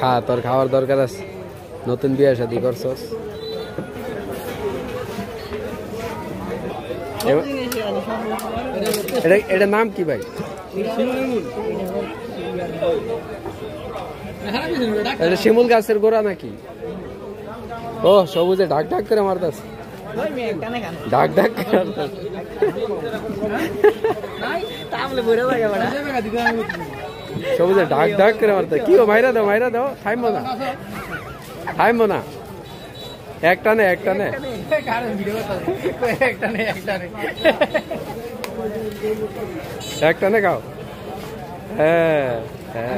খা, তোর খাওয়ার দরকার আছে, নতুন বিয়ে শাদী করছস। এটা নাম কি ভাই? এটা শিমুল গাছের গোড়া নাকি? ও সবুজে ঢাক ঢাক করে মারতাছে, ঢাক ঢাক করে মারতাছে। সবুজে ঢাক ঢাক করে মারতে। কি ও মাইরা দাও, মাইরা দাও, থাইমো না, থাইমো না, একটানে একটানে একটানে খাও। হ্যাঁ হ্যাঁ।